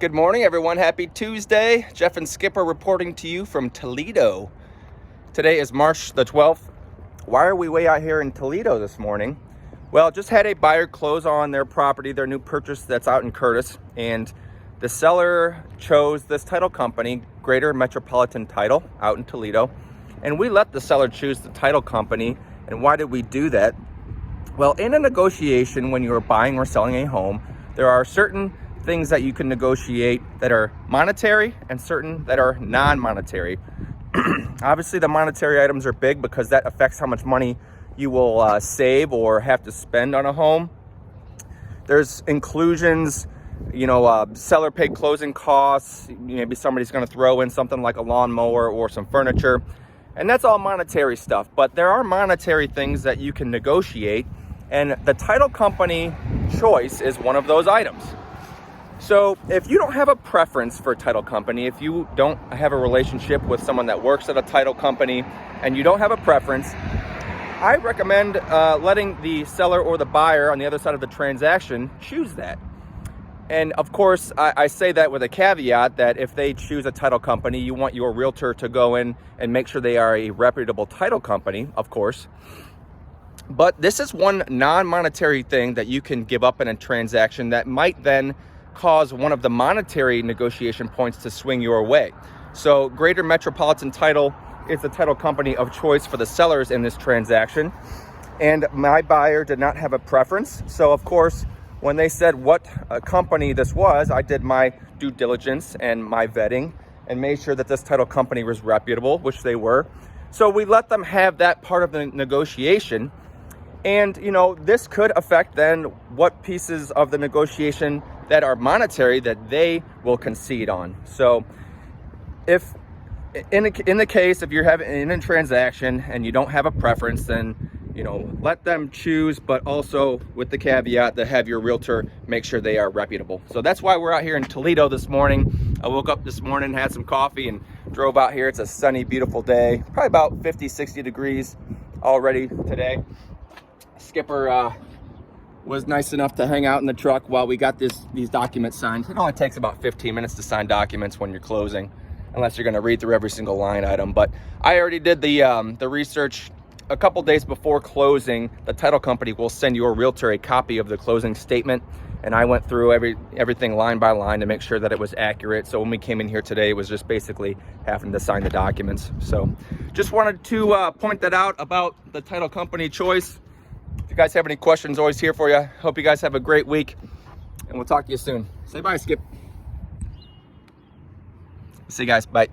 Good morning, everyone. Happy Tuesday. Jeff and Skipper reporting to you from Toledo. Today is March the 12th. Why are we way out here in Toledo this morning? Well, just had a buyer close on their property, their new purchase that's out in Curtis, and the seller chose this title company, Greater Metropolitan Title, out in Toledo, and we let the seller choose the title company. And why did we do that? Well, in a negotiation, when you are buying or selling a home, there are certain things that you can negotiate that are monetary and certain that are non-monetary. Obviously, the monetary items are big because that affects how much money you will save or have to spend on a home. There's inclusions, seller paid closing costs. Maybe somebody's going to throw in something like a lawnmower or some furniture, and that's all monetary stuff. But there are monetary things that you can negotiate, and the title company choice is one of those items. So if you don't have a preference for a title company, if you don't have a relationship with someone that works at a title company and you don't have a preference, I recommend letting the seller or the buyer on the other side of the transaction choose that. And of course, I say that with a caveat that if they choose a title company, you want your realtor to go in and make sure they are a reputable title company, of course. But this is one non-monetary thing that you can give up in a transaction that might then cause one of the monetary negotiation points to swing your way. So Greater Metropolitan Title is the title company of choice for the sellers in this transaction. And my buyer did not have a preference. So of course, when they said what company this was, I did my due diligence and my vetting and made sure that this title company was reputable, which they were. So we let them have that part of the negotiation. And, this could affect then what pieces of the negotiation that are monetary that they will concede on. So if in the case, if you're having in a transaction and you don't have a preference, then, let them choose, but also with the caveat that have your realtor make sure they are reputable. So that's why we're out here in Toledo this morning. I woke up this morning, had some coffee and drove out here. It's a sunny, beautiful day, probably about 50, 60 degrees already today. Skipper was nice enough to hang out in the truck while we got these documents signed. It only takes about 15 minutes to sign documents when you're closing, unless you're going to read through every single line item. But I already did the research. A couple days before closing, the title company will send your realtor a copy of the closing statement, and I went through everything line by line to make sure that it was accurate. So when we came in here today, it was just basically having to sign the documents. So just wanted to point that out about the title company choice. If you guys have any questions, always here for you. Hope you guys have a great week, and we'll talk to you soon. Say bye, Skip. See you guys. Bye.